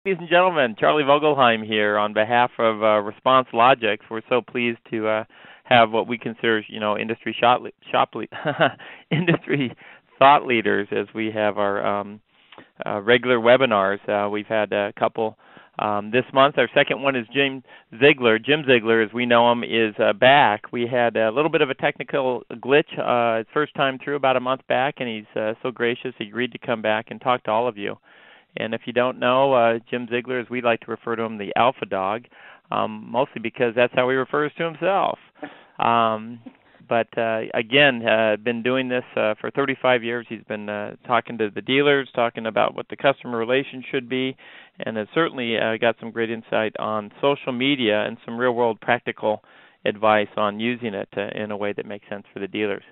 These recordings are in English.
Ladies and gentlemen, Charlie Vogelheim here on behalf of ResponseLogix. We're so pleased to have what we consider, industry thought leaders as we have our regular webinars. We've had a couple this month. Our second one is Jim Ziegler. Jim Ziegler, as we know him, is back. We had a little bit of a technical glitch his first time through about a month back, and he's so gracious he agreed to come back and talk to all of you. And if you don't know, Jim Ziegler, as we like to refer to him, the Alpha Dog, mostly because that's how he refers to himself. But again, been doing this for 35 years. He's been talking to the dealers, talking about what the customer relation should be, and has certainly got some great insight on social media and some real-world practical advice on using it in a way that makes sense for the dealers.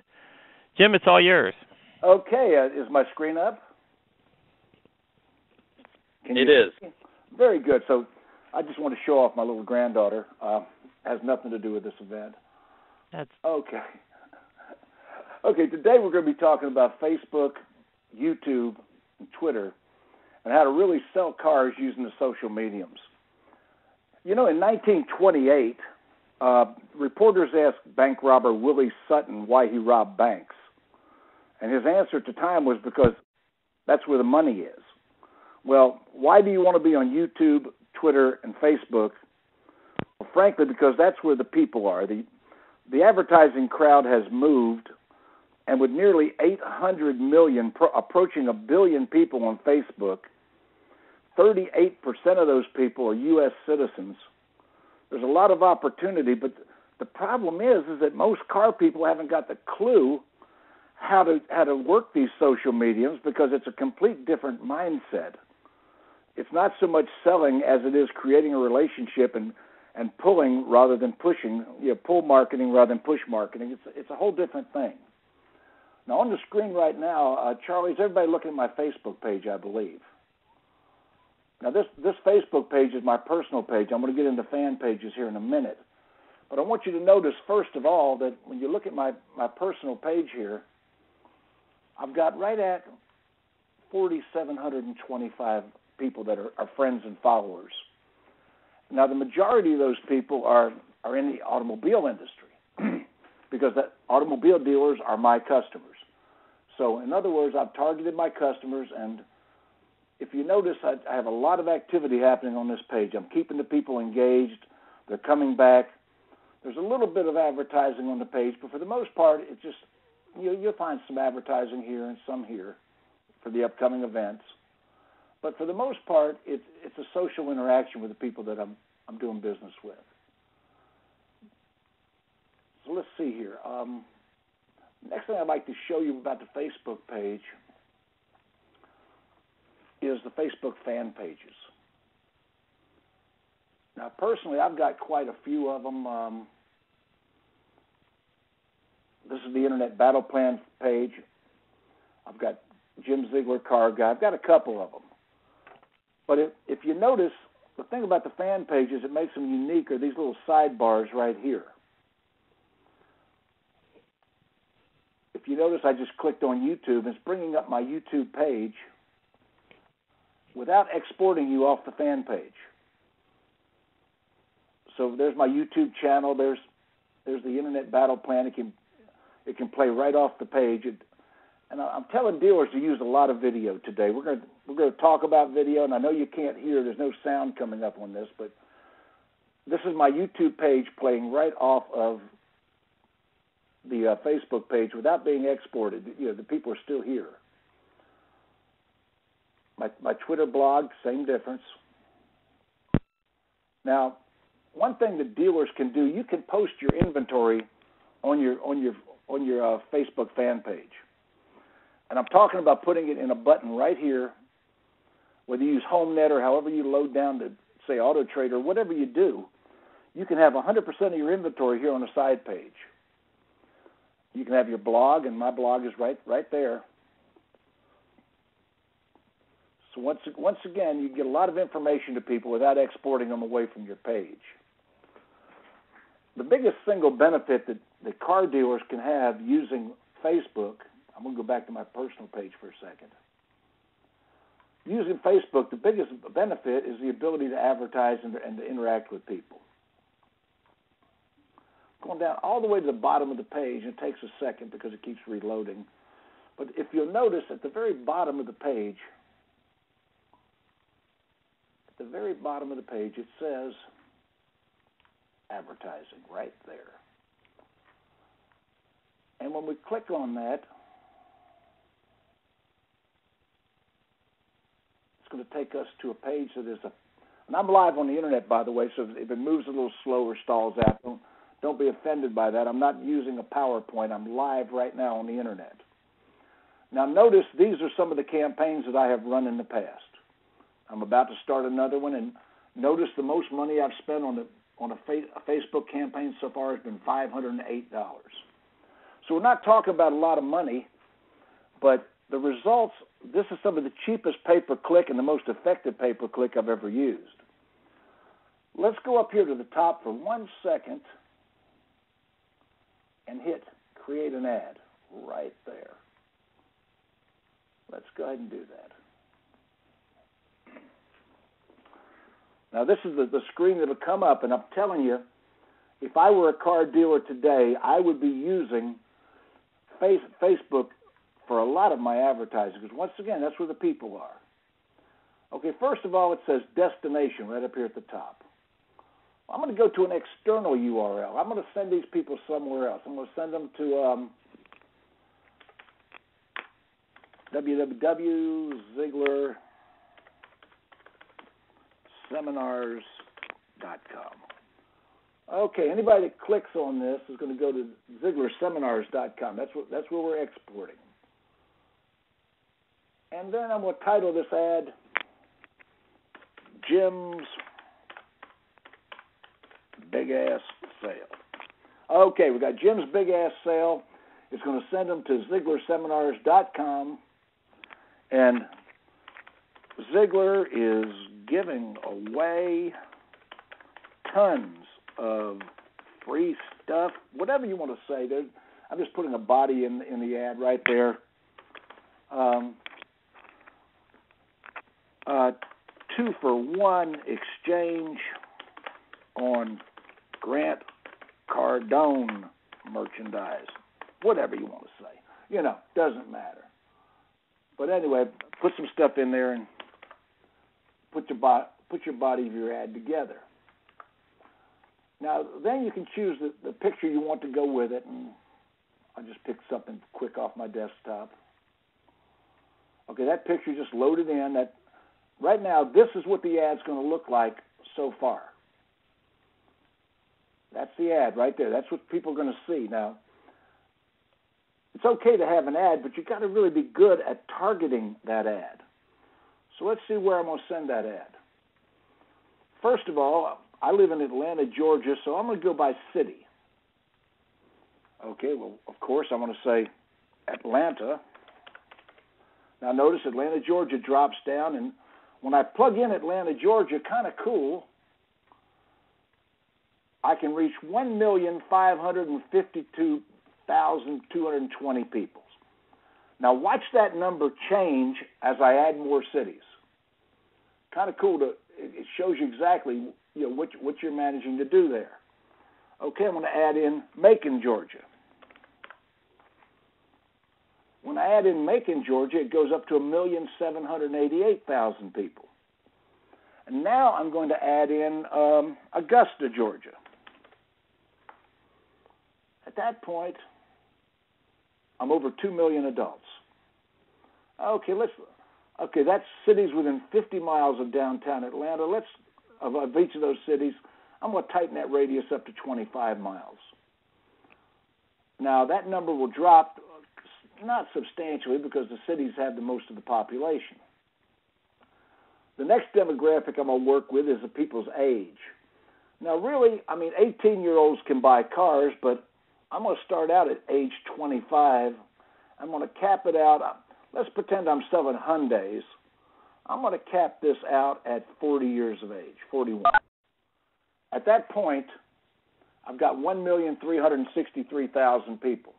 Jim, it's all yours. Okay. Is my screen up? It is. Very good. So I just want to show off my little granddaughter. Has nothing to do with this event. That's okay. Okay, today we're going to be talking about Facebook, YouTube, and Twitter, and how to really sell cars using the social mediums. You know, in 1928, reporters asked bank robber Willie Sutton why he robbed banks. And his answer at the time was because that's where the money is. Well, why do you want to be on YouTube, Twitter, and Facebook? Well, frankly, because that's where the people are. The advertising crowd has moved, and with nearly 800 million, approaching 1 billion people on Facebook, 38% of those people are U.S. citizens. There's a lot of opportunity, but the problem is that most car people haven't got the clue how to work these social mediums because it's a complete different mindset. It's not so much selling as it is creating a relationship and pulling rather than pushing, pull marketing rather than push marketing. It's a whole different thing. Now, on the screen right now, Charlie, is everybody looking at my Facebook page, I believe? Now, this Facebook page is my personal page. I'm going to get into fan pages here in a minute. But I want you to notice, first of all, that when you look at my personal page here, I've got right at 4,725 people that are friends and followers. Now, the majority of those people are in the automobile industry because the automobile dealers are my customers. So, in other words, I've targeted my customers, and if you notice, I have a lot of activity happening on this page. I'm keeping the people engaged. They're coming back. There's a little bit of advertising on the page, but for the most part, it's just, you'll find some advertising here and some here for the upcoming events. But for the most part, it's a social interaction with the people that I'm doing business with. So let's see here. Next thing I'd like to show you about the Facebook page is the Facebook fan pages. Now, personally, I've got quite a few of them. This is the Internet Battle Plan page. I've got Jim Ziegler Car Guy. I've got a couple of them. But if you notice, the thing about the fan pages that makes them unique are these little sidebars right here. If you notice, I just clicked on YouTube. It's bringing up my YouTube page without exporting you off the fan page. So there's my YouTube channel. There's the Internet Battle Plan. It can play right off the page. And I'm telling dealers to use a lot of video today. We're going to talk about video, and I know you can't hear. There's no sound coming up on this, but this is my YouTube page playing right off of the Facebook page without being exported. The people are still here. My Twitter blog, same difference. Now, one thing that dealers can do, you can post your inventory on your Facebook fan page. And I'm talking about putting it in a button right here, whether you use HomeNet or however you load down to, say, AutoTrader, or whatever you do, you can have 100% of your inventory here on the side page. You can have your blog, and my blog is right there. So once again, you get a lot of information to people without exporting them away from your page. The biggest single benefit that car dealers can have using Facebook, I'm going to go back to my personal page for a second. using Facebook, the biggest benefit is the ability to advertise and to interact with people. Going down all the way to the bottom of the page, it takes a second because it keeps reloading. But if you'll notice at the very bottom of the page, it says advertising right there. And when we click on that, it's going to take us to a page that is and I'm live on the internet, by the way, so if it moves a little slow or stalls out, don't be offended by that. I'm not using a PowerPoint. I'm live right now on the internet. Now notice these are some of the campaigns that I have run in the past. I'm about to start another one, and notice the most money I've spent on a Facebook campaign so far has been $508. So we're not talking about a lot of money, but the results, this is some of the cheapest pay-per-click and the most effective pay-per-click I've ever used. Let's go up here to the top for 1 second and hit create an ad right there. Let's go ahead and do that. Now this is the screen that will come up, and I'm telling you, if I were a car dealer today, I would be using Facebook for a lot of my advertising, because once again, that's where the people are. Okay, first of all, it says destination right up here at the top. I'm going to go to an external URL. I'm going to send these people somewhere else. I'm going to send them to www.zieglerseminars.com. Okay, anybody that clicks on this is going to go to zieglerseminars.com. That's where we're exporting. And then I'm going to title this ad Jim's Big Ass Sale. Okay, we got Jim's Big Ass Sale. It's going to send them to zieglerseminars.com, and Ziegler is giving away tons of free stuff, whatever you want to say. I'm just putting a body in the ad right there. 2-for-1 exchange on Grant Cardone merchandise. Whatever you want to say. Doesn't matter. But anyway, put some stuff in there and put your body of your ad together. Now, then you can choose the picture you want to go with it, and I'll just pick something quick off my desktop. Okay, that picture just loaded in. Right now, this is what the ad's going to look like so far. That's the ad right there. That's what people are going to see. Now, it's okay to have an ad, but you've got to really be good at targeting that ad. So let's see where I'm going to send that ad. First of all, I live in Atlanta, Georgia, so I'm going to go by city. Okay, well, of course, I'm going to say Atlanta. Now, notice Atlanta, Georgia drops down, and when I plug in Atlanta, Georgia, kind of cool, I can reach 1,552,220 people. Now, watch that number change as I add more cities. Kind of cool. It shows you exactly what you're managing to do there. Okay, I'm going to add in Macon, Georgia. When I add in Macon, Georgia, it goes up to 1,788,000 people. And now I'm going to add in Augusta, Georgia. At that point, I'm over 2 million adults. Okay, that's cities within 50 miles of downtown Atlanta. Of each of those cities, I'm going to tighten that radius up to 25 miles. Now, that number will drop, not substantially, because the cities have the most of the population. The next demographic I'm going to work with is the people's age. Now, really, 18-year-olds can buy cars, but I'm going to start out at age 25. I'm going to cap it out. Let's pretend I'm selling Hyundais. I'm going to cap this out at 40 years of age, 41. At that point, I've got 1,363,000 people.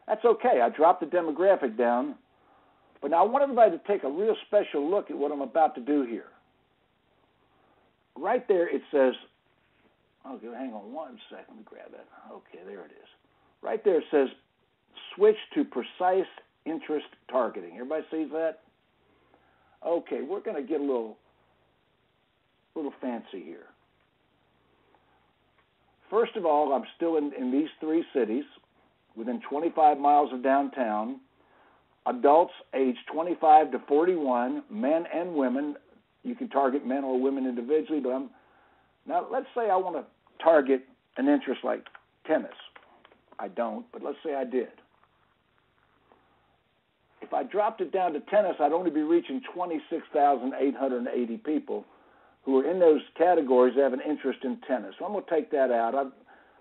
That's okay. I dropped the demographic down But now I want everybody to take a real special look at what I'm about to do here. Right there it says, okay, hang on one second, let me grab that. Okay, there it is. Right there it says, switch to precise interest targeting. Everybody sees that? Okay, we're going to get a little fancy here. First of all, I'm still in these three cities, within 25 miles of downtown. Adults aged 25 to 41, men and women. You can target men or women individually, but now let's say I want to target an interest like tennis. I don't, but let's say I did. If I dropped it down to tennis, I'd only be reaching 26,880 people who are in those categories that have an interest in tennis. So I'm going to take that out.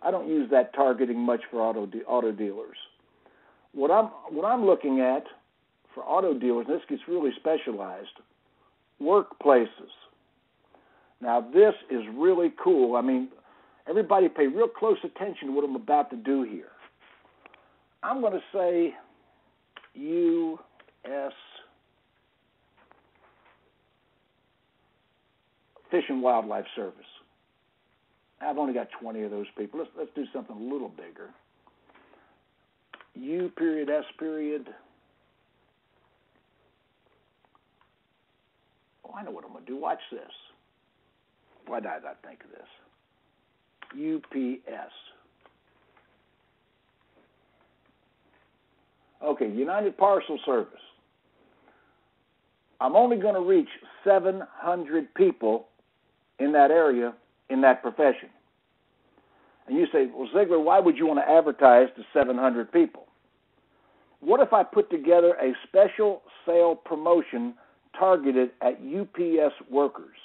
I don't use that targeting much for auto dealers. What I'm looking at for auto dealers, and this gets really specialized, workplaces. Now this is really cool. I mean, everybody pay real close attention to what I'm about to do here. I'm going to say U.S. Fish and Wildlife Service. I've only got 20 of those people. Let's do something a little bigger. U.S. Oh, I know what I'm going to do. Watch this. Why did I not think of this? UPS. Okay, United Parcel Service. I'm only going to reach 700 people in that area, in that profession. And you say, well, Ziegler, why would you want to advertise to 700 people? What if I put together a special sale promotion targeted at UPS workers?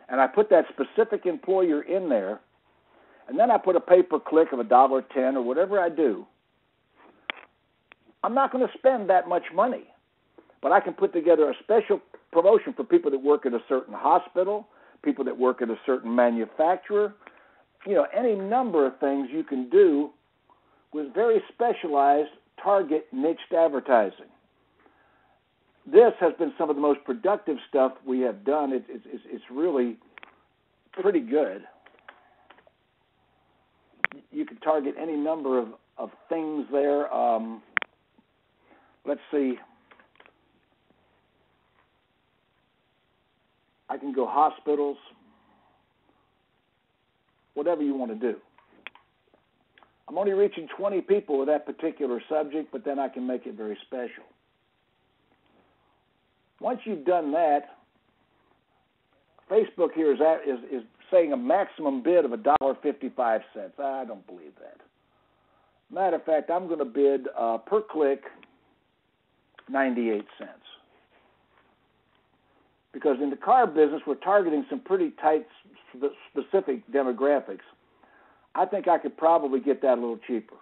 And I put that specific employer in there, and then I put a pay-per-click of $1.10 or whatever I do. I'm not going to spend that much money, but I can put together a special promotion for people that work at a certain hospital, people that work at a certain manufacturer, any number of things you can do with very specialized target niched advertising. This has been some of the most productive stuff we have done. It's really pretty good. You can target any number of things there. Let's see. I can go hospitals, whatever you want to do. I'm only reaching 20 people with that particular subject, but then I can make it very special. Once you've done that, Facebook here is saying a maximum bid of $1.55. I don't believe that. Matter of fact, I'm going to bid per click 98 cents. Because in the car business, we're targeting some pretty tight, specific demographics. I think I could probably get that a little cheaper.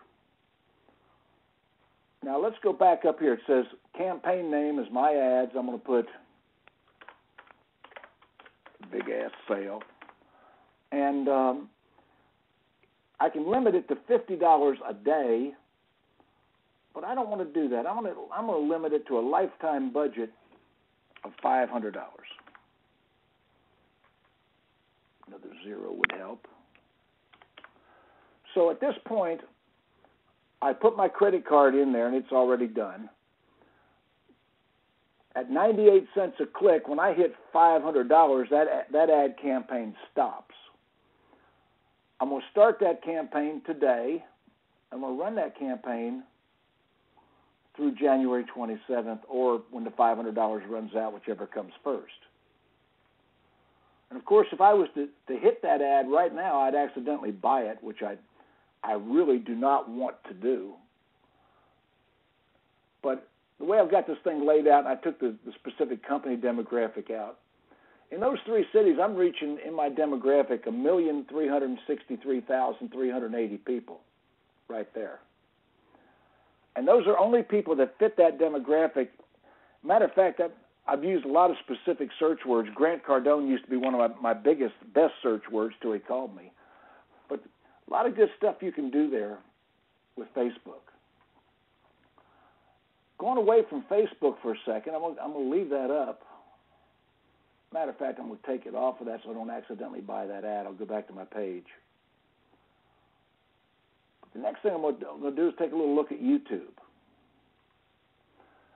Now, let's go back up here. It says campaign name is my ads. I'm going to put big-ass sale. And I can limit it to $50 a day, but I don't want to do that. I'm going to limit it to a lifetime budget of $500. Another zero would help. So at this point, I put my credit card in there, and it's already done. At 98 cents a click, when I hit $500, that ad campaign stops. I'm going to start that campaign today. I'm going to run that campaign through January 27th, or when the $500 runs out, whichever comes first. And, of course, if I was to hit that ad right now, I'd accidentally buy it, which I really do not want to do. But the way I've got this thing laid out, and I took the specific company demographic out, in those three cities, I'm reaching in my demographic 1,363,380 people right there. And those are only people that fit that demographic. Matter of fact, I've used a lot of specific search words. Grant Cardone used to be one of my best search words till he called me. But a lot of good stuff you can do there with Facebook. going away from Facebook for a second. I'm going to leave that up. Matter of fact, I'm going to take it off of that so I don't accidentally buy that ad. I'll go back to my page. The next thing I'm going to do is take a little look at YouTube.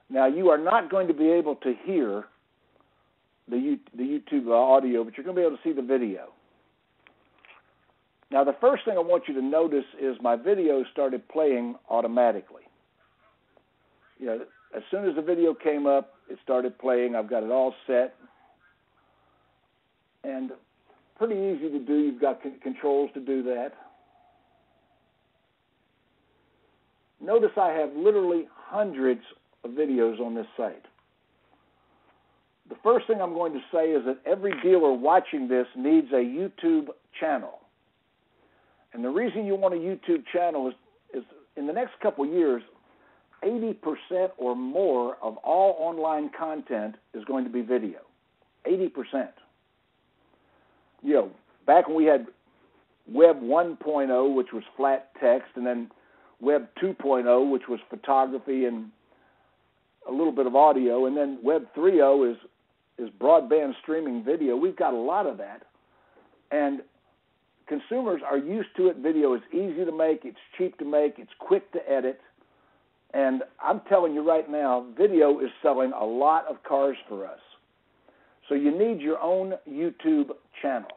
Now, you are not going to be able to hear the YouTube audio, but you're going to be able to see the video. Now, the first thing I want you to notice is my video started playing automatically. You know, as soon as the video came up, it started playing. I've got it all set. And pretty easy to do. You've got controls to do that. Notice I have literally hundreds of videos on this site. The first thing I'm going to say is that every dealer watching this needs a YouTube channel. And the reason you want a YouTube channel is in the next couple of years, 80% or more of all online content is going to be video. 80%. You know, back when we had Web 1.0, which was flat text, and then Web 2.0, which was photography and a little bit of audio, and then Web 3.0 is broadband streaming video. We've got a lot of that. And consumers are used to it. Video is easy to make, it's cheap to make, it's quick to edit. And I'm telling you right now, video is selling a lot of cars for us. So you need your own YouTube channel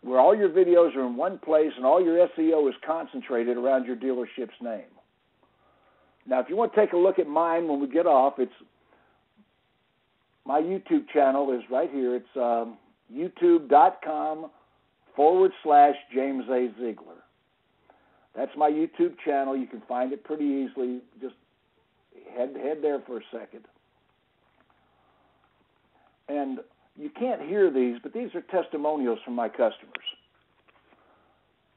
where all your videos are in one place and all your SEO is concentrated around your dealership's name. Now, if you want to take a look at mine when we get off, my YouTube channel is right here. It's youtube.com/James A. Ziegler. That's my YouTube channel. You can find it pretty easily. Just head there for a second. And you can't hear these, but these are testimonials from my customers.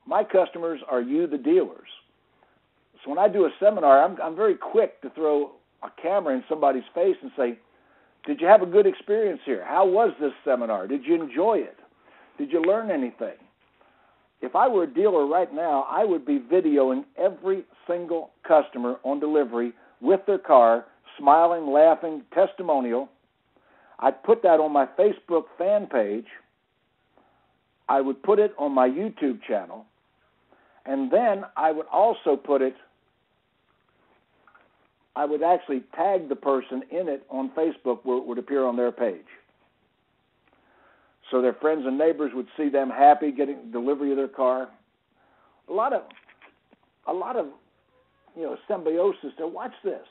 My customers are you, the dealers. So when I do a seminar, I'm very quick to throw a camera in somebody's face and say, did you have a good experience here? How was this seminar? Did you enjoy it? Did you learn anything? If I were a dealer right now, I would be videoing every single customer on delivery with their car, smiling, laughing, testimonial. I'd put that on my Facebook fan page. I would put it on my YouTube channel. And then I would also put it, I would actually tag the person in it on Facebook where it would appear on their page. So their friends and neighbors would see them happy getting delivery of their car. A lot of symbiosis there. Watch this.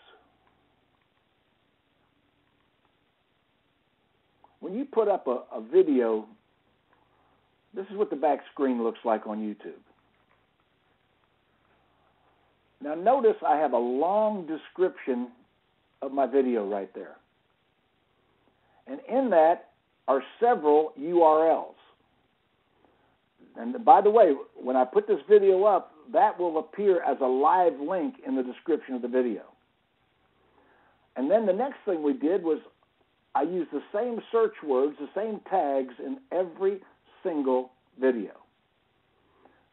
When you put up a video, this is what the back screen looks like on YouTube. Now notice I have a long description of my video right there. And in that are several URLs. And by the way, when I put this video up, that will appear as a live link in the description of the video. And then the next thing we did was I used the same search words, the same tags in every single video,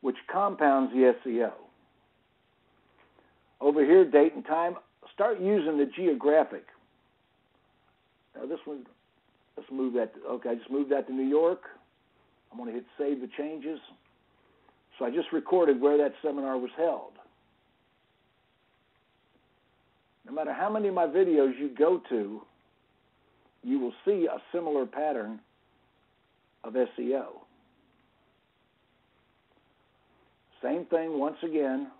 which compounds the SEO. Over here, date and time, start using the geographic. Now this one, let's move that. Okay, I just moved that to New York. I'm going to hit Save the Changes. So I just recorded where that seminar was held. No matter how many of my videos you go to, you will see a similar pattern of SEO. Same thing once again.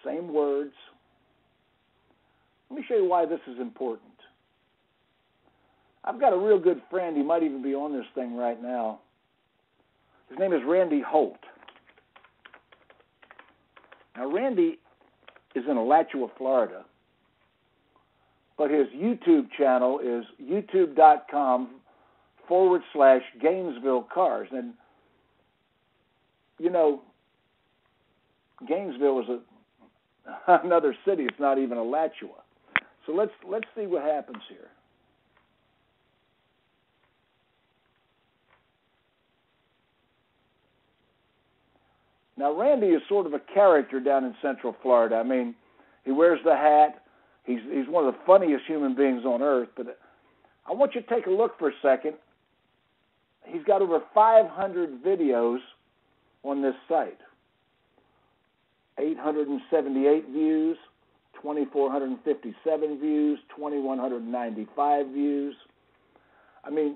Same words. Let me show you why this is important. I've got a real good friend. He might even be on this thing right now. His name is Randy Holt. Now, Randy is in Alachua, Florida, but his YouTube channel is youtube.com/Gainesville Cars. And, you know, Gainesville is another city. It's not even Alachua. So let's see what happens here. Now, Randy is sort of a character down in Central Florida. I mean, he wears the hat. He's one of the funniest human beings on earth. But I want you to take a look for a second. He's got over 500 videos on this site. 878 views, 2,457 views, 2,195 views. I mean,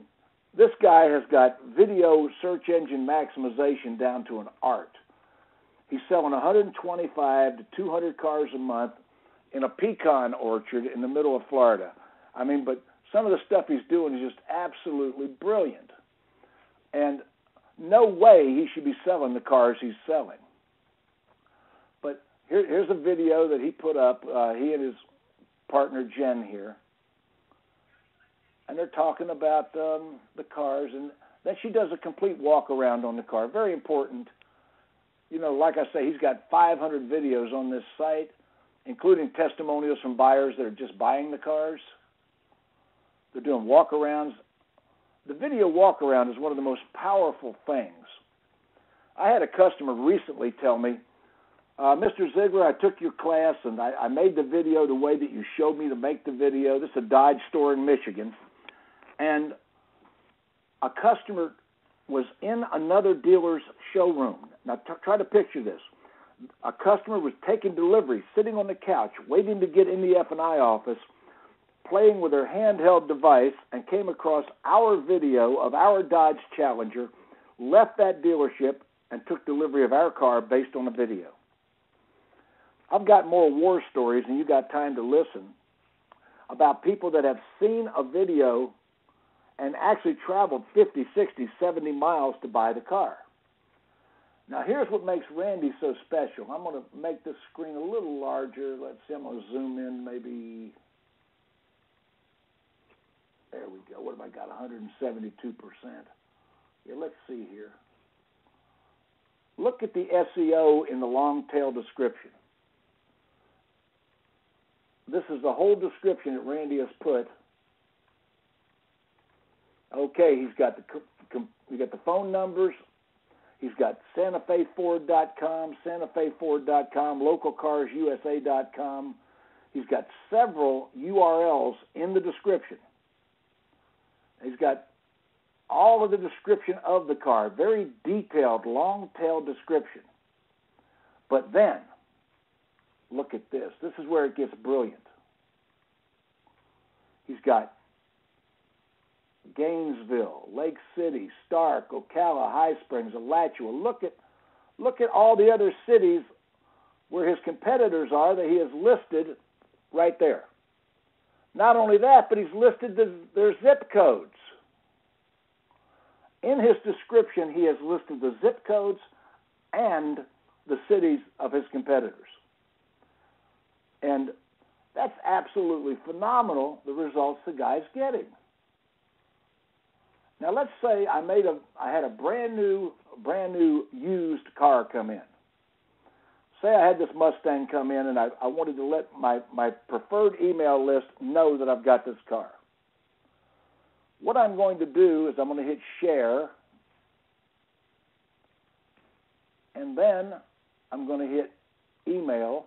this guy has got video search engine maximization down to an art. He's selling 125 to 200 cars a month in a pecan orchard in the middle of Florida. I mean, but some of the stuff he's doing is just absolutely brilliant. And no way he should be selling the cars he's selling. But here's a video that he put up, he and his partner Jen here. And they're talking about the cars. And then she does a complete walk around on the car. Very important. You know, like I say, he's got 500 videos on this site, including testimonials from buyers that are just buying the cars. They're doing walk-arounds. The video walk-around is one of the most powerful things. I had a customer recently tell me, Mr. Ziegler, I took your class and I made the video the way that you showed me to make the video. This is a Dodge store in Michigan. And a customer was in another dealer's showroom. Now, try to picture this. A customer was taking delivery, sitting on the couch, waiting to get in the F&I office, playing with her handheld device, and came across our video of our Dodge Challenger, left that dealership, and took delivery of our car based on the video. I've got more war stories, and you got time to listen, about people that have seen a video and actually traveled 50, 60, 70 miles to buy the car. Now, here's what makes Randy so special. I'm going to make this screen a little larger. Let's see, I'm going to zoom in maybe. There we go. What have I got? 172%. Yeah, let's see here. Look at the SEO in the long tail description. This is the whole description that Randy has put. Okay, he's got the phone numbers. He's got SantaFeFord.com, SantaFeFord.com, LocalCarsUSA.com. He's got several URLs in the description. He's got all of the description of the car, very detailed, long-tail description. But then, look at this. This is where it gets brilliant. He's got Gainesville, Lake City, Stark, Ocala, High Springs, Alachua. Look at all the other cities where his competitors are that he has listed right there. Not only that, but he's listed their zip codes. In his description, he has listed the zip codes and the cities of his competitors. And that's absolutely phenomenal, the results the guy's getting. Now, let's say I had a brand new used car come in. Say I had this Mustang come in, and I wanted to let my preferred email list know that I've got this car. What I'm going to do is I'm going to hit share, and then I'm going to hit email,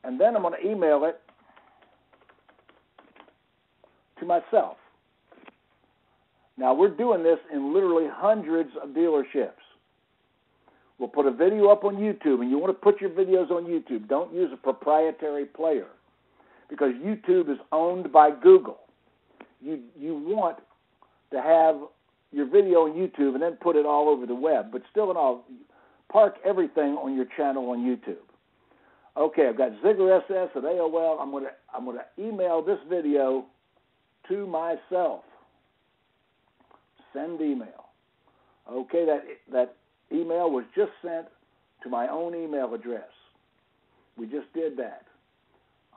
and then I'm going to email it to myself. Now, we're doing this in literally hundreds of dealerships. We'll put a video up on YouTube, and you want to put your videos on YouTube. Don't use a proprietary player because YouTube is owned by Google. You want to have your video on YouTube and then put it all over the web, but still in all, park everything on your channel on YouTube. Okay, I've got Ziegler SS at AOL. I'm going to email this video to myself. Send email. Okay, that email was just sent to my own email address. We just did that.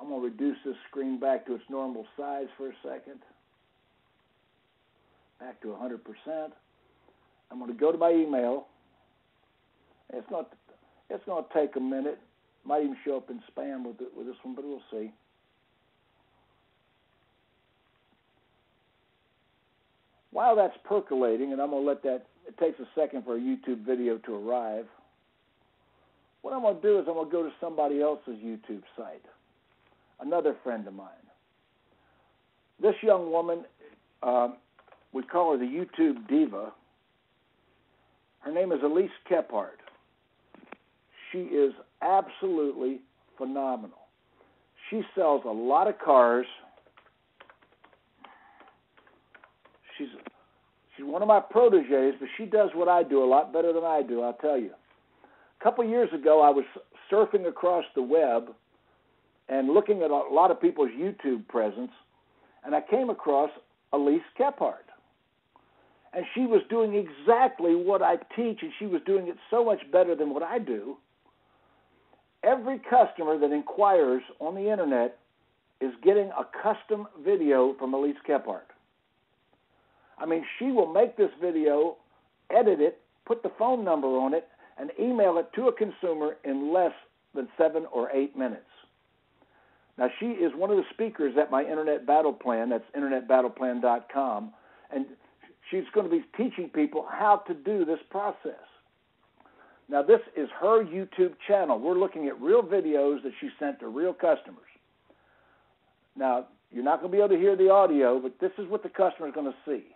I'm going to reduce this screen back to its normal size for a second. Back to 100%. I'm going to go to my email. It's going to take a minute. Might even show up in spam with this one, but we'll see. While that's percolating, and I'm going to let that it takes a second for a YouTube video to arrive. What I'm going to do is I'm going to go to somebody else's YouTube site, another friend of mine. This young woman, we call her the YouTube diva. Her name is Elise Kephart. She is absolutely phenomenal. She sells a lot of cars. She's one of my proteges, but she does what I do a lot better than I do, I'll tell you. A couple years ago, I was surfing across the web and looking at a lot of people's YouTube presence, and I came across Elise Kephart. And she was doing exactly what I teach, and she was doing it so much better than what I do. Every customer that inquires on the internet is getting a custom video from Elise Kephart. I mean, she will make this video, edit it, put the phone number on it, and email it to a consumer in less than 7 or 8 minutes. Now, she is one of the speakers at my Internet Battle Plan. That's internetbattleplan.com. And she's going to be teaching people how to do this process. Now, this is her YouTube channel. We're looking at real videos that she sent to real customers. Now, you're not going to be able to hear the audio, but this is what the customer is going to see.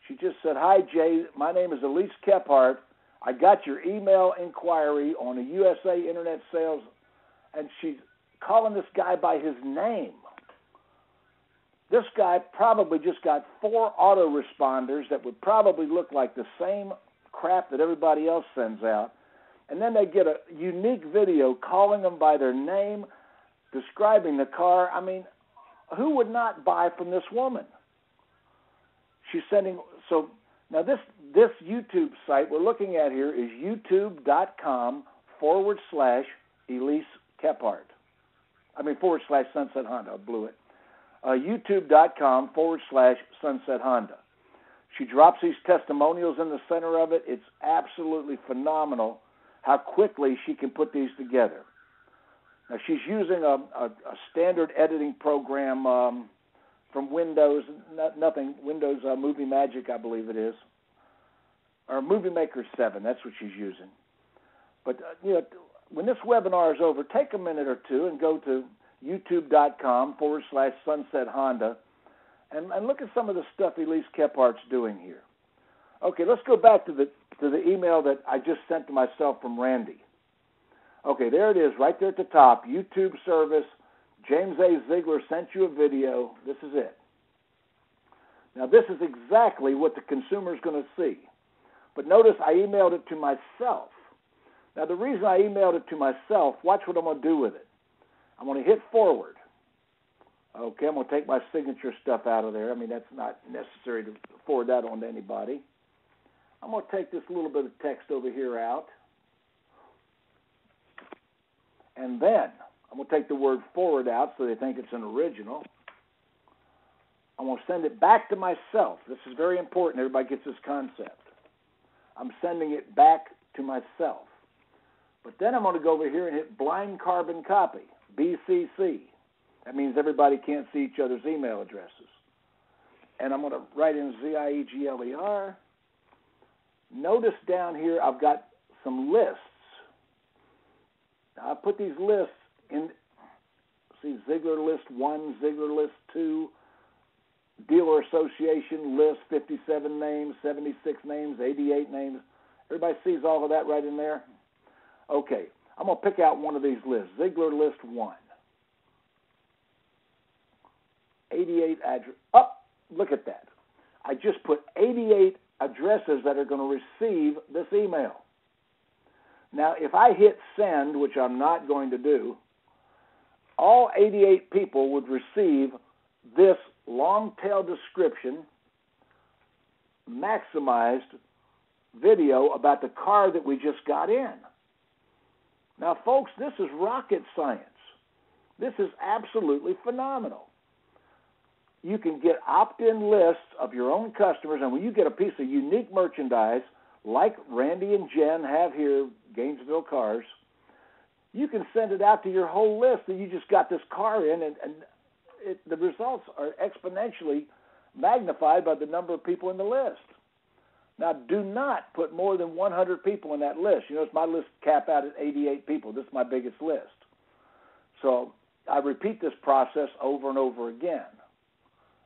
She just said, "Hi, Jay. My name is Elise Kephart. I got your email inquiry on a USA Internet Sales," and she's calling this guy by his name. This guy probably just got 4 autoresponders that would probably look like the same crap that everybody else sends out. And then they get a unique video calling them by their name, describing the car. I mean, who would not buy from this woman? She's sending, so now this YouTube site we're looking at here is youtube.com/Elise Kephart. /Sunset Honda. I blew it. youtube.com/Sunset Honda. She drops these testimonials in the center of it. It's absolutely phenomenal how quickly she can put these together. Now, she's using a standard editing program from Windows, Windows Movie Magic, I believe it is, or Movie Maker 7. That's what she's using. But when this webinar is over, take a minute or two and go to youtube.com/Sunset Honda and look at some of the stuff Elise Kephart's doing here. Okay, let's go back to the email that I just sent to myself from Randy. Okay, there it is, right there at the top. YouTube service. James A. Ziegler sent you a video. This is it. Now, this is exactly what the consumer is going to see. But notice I emailed it to myself. Now, the reason I emailed it to myself, watch what I'm going to do with it. I'm going to hit forward. Okay, I'm going to take my signature stuff out of there. I mean, that's not necessary to forward that on to anybody. I'm going to take this little bit of text over here out. And then I'm going to take the word forward out so they think it's an original. I'm going to send it back to myself. This is very important. Everybody gets this concept. I'm sending it back to myself. But then I'm going to go over here and hit blind carbon copy, BCC. That means everybody can't see each other's email addresses. And I'm going to write in Ziegler. Notice down here I've got some lists. Now, I put these lists in, see, Ziegler List 1, Ziegler List 2, Dealer Association List, 57 names, 76 names, 88 names. Everybody sees all of that right in there? Okay, I'm going to pick out one of these lists, Ziegler List 1. 88 address. Oh, look at that. I just put 88 addresses that are going to receive this email. Now, if I hit send, which I'm not going to do, all 88 people would receive this long tail description, maximized video about the car that we just got in. Now, folks, this is rocket science. This is absolutely phenomenal. You can get opt-in lists of your own customers, and when you get a piece of unique merchandise, like Randy and Jen have here, Gainesville Cars, you can send it out to your whole list that you just got this car in, and the results are exponentially magnified by the number of people in the list. Now, do not put more than 100 people in that list. You notice my list cap out at 88 people. This is my biggest list. So I repeat this process over and over again.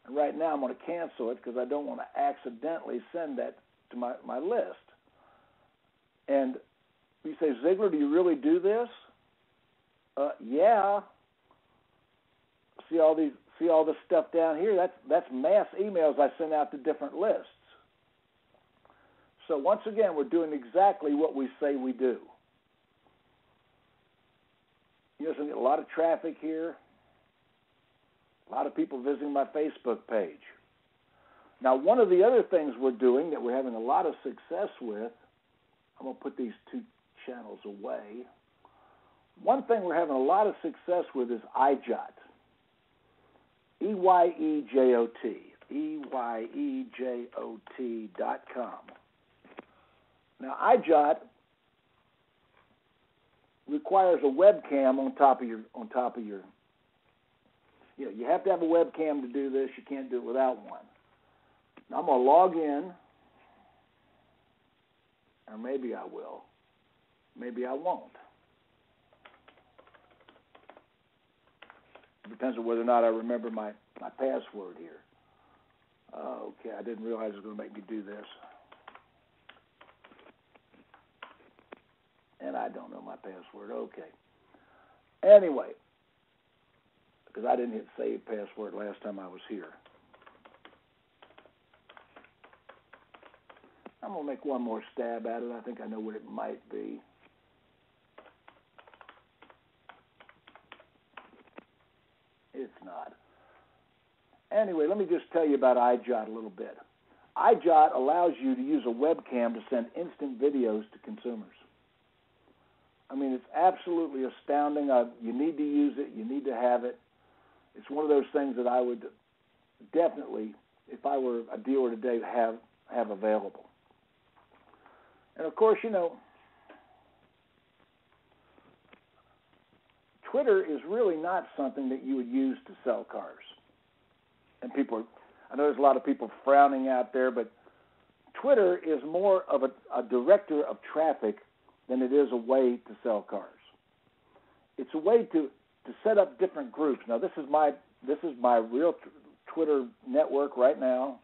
And right now I'm going to cancel it because I don't want to accidentally send that to my list. And you say, Ziegler, do you really do this? Yeah. See all this stuff down here? That's mass emails I send out to different lists. So once again, we're doing exactly what we say we do. You're going to get a lot of traffic here, a lot of people visiting my Facebook page. Now, one of the other things we're doing that we're having a lot of success with, I'm going to put these two channels away. One thing we're having a lot of success with is iJot. EYEJOT. EYEJOT.com. Now, iJot requires a webcam on top of your. You have to have a webcam to do this. You can't do it without one. Now, I'm going to log in, or maybe I will. Maybe I won't. It depends on whether or not I remember my password here. Okay, I didn't realize it was going to make me do this. And I don't know my password. Okay. Anyway, because I didn't hit save password last time I was here. I'm going to make one more stab at it. I think I know what it might be. It's not. Anyway, let me just tell you about iJot a little bit. iJot allows you to use a webcam to send instant videos to consumers. I mean, it's absolutely astounding. You need to use it. You need to have it. It's one of those things that I would definitely, if I were a dealer today, have available. And, of course, Twitter is really not something that you would use to sell cars. And I know there's a lot of people frowning out there, but Twitter is more of a director of traffic than it is a way to sell cars. It's a way to set up different groups. Now, this is my real Twitter network right now.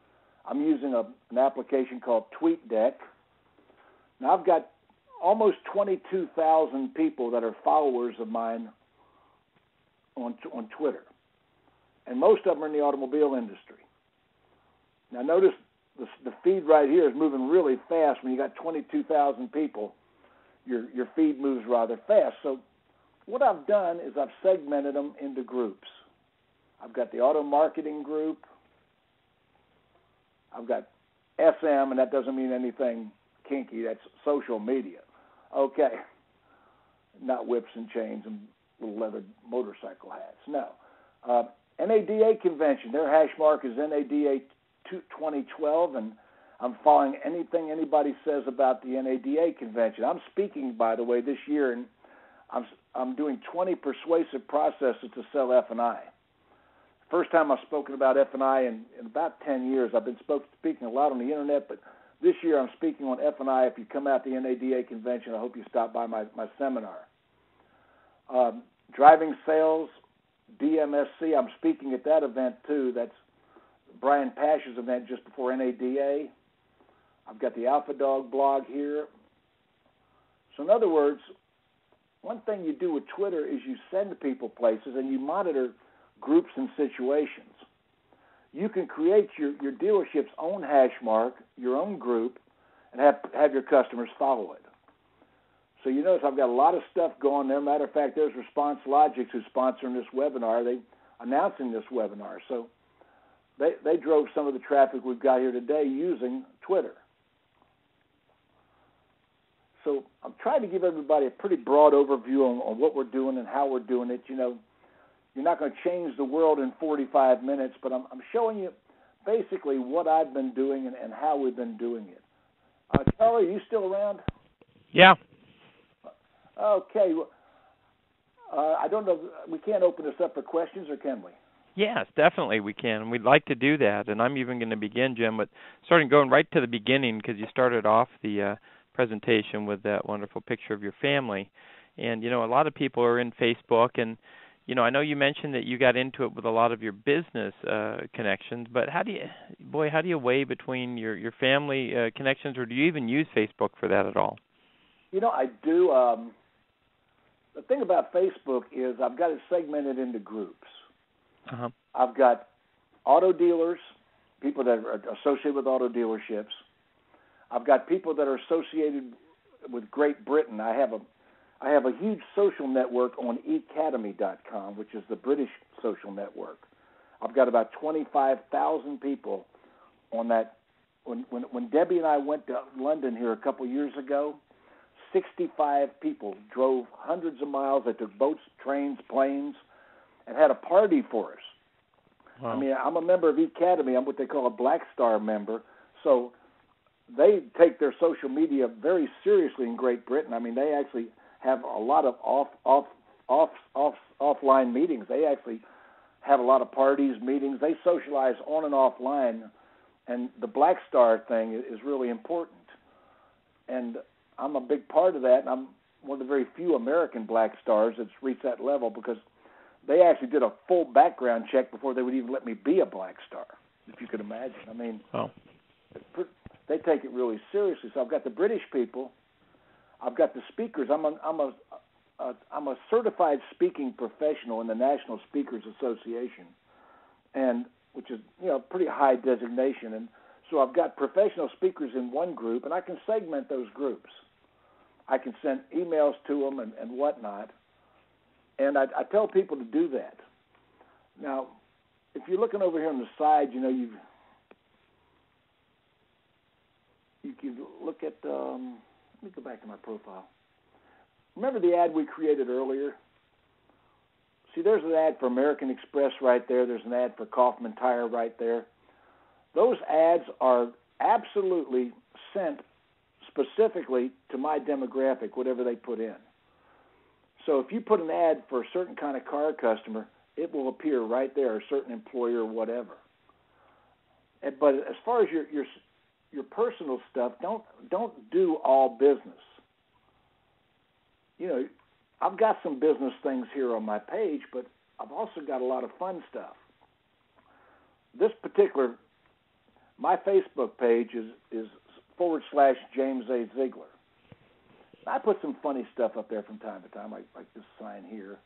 I'm using an application called TweetDeck. Now, I've got almost 22,000 people that are followers of mine on Twitter, and most of them are in the automobile industry. Now, notice the feed right here is moving really fast. When you got 22,000 people, your feed moves rather fast. So what I've done is I've segmented them into groups. I've got the auto marketing group. I've got SM, and that doesn't mean anything kinky. That's social media. Okay. Not whips and chains and little leather motorcycle hats. No. NADA convention. Their hash mark is NADA 2012, and I'm following anything anybody says about the NADA convention. I'm speaking, by the way, this year, and I'm doing 20 persuasive processes to sell F&I. First time I've spoken about F&I in about 10 years. I've been speaking a lot on the internet, but this year I'm speaking on F&I. If you come out to the NADA convention, I hope you stop by my seminar. Driving sales, DMSC, I'm speaking at that event too. That's Brian Pash's event just before NADA. I've got the Alpha Dog blog here. So in other words, one thing you do with Twitter is you send people places and you monitor groups and situations. You can create your dealership's own hash mark, your own group, and have your customers follow it. So you notice I've got a lot of stuff going there. Matter of fact, there's ResponseLogix who's sponsoring this webinar. They're announcing this webinar. So they drove some of the traffic we've got here today using Twitter. So I'm trying to give everybody a pretty broad overview on what we're doing and how we're doing it. You're not going to change the world in 45 minutes, but I'm showing you basically what I've been doing and how we've been doing it. Charlie, are you still around? Yeah. Okay. I don't know. We can't open this up for questions, or can we? Yes, definitely we can. We'd like to do that, and I'm even going to begin, Jim, with going right to the beginning because you started off the presentation with that wonderful picture of your family. And, a lot of people are in Facebook, and, I know you mentioned that you got into it with a lot of your business connections, but how do you weigh between your family connections, or do you even use Facebook for that at all? I do. The thing about Facebook is I've got it segmented into groups. Uh-huh. I've got auto dealers, people that are associated with auto dealerships. I've got people that are associated with Great Britain. I have a huge social network on eCademy.com, which is the British social network. I've got about 25,000 people on that. When Debbie and I went to London here a couple years ago, 65 people drove hundreds of miles. They took boats, trains, planes, and had a party for us. Wow. I mean, I'm a member of eCademy. I'm what they call a Black Star member. So they take their social media very seriously in Great Britain. I mean, they actually have a lot of offline meetings. They actually have a lot of parties, meetings. They socialize on and offline, and the Black Star thing is really important. And I'm a big part of that, and I'm one of the very few American Black Stars that's reached that level because they actually did a full background check before they would even let me be a Black Star, if you could imagine. I mean, they take it really seriously. So I've got the British people. I've got the speakers. I'm a certified speaking professional in the National Speakers Association, and which is pretty high designation. And so I've got professional speakers in one group, and I can segment those groups. I can send emails to them and whatnot. And I tell people to do that. Now, if you're looking over here on the side, you can look at, let me go back to my profile. Remember the ad we created earlier? See, there's an ad for American Express right there. There's an ad for Kaufman Tire right there. Those ads are absolutely sent specifically to my demographic, whatever they put in. So if you put an ad for a certain kind of car customer, it will appear right there, a certain employer, whatever. But as far as your personal stuff, don't do all business. I've got some business things here on my page, but I've also got a lot of fun stuff. My Facebook page is /James A. Ziegler. I put some funny stuff up there from time to time, like this sign here.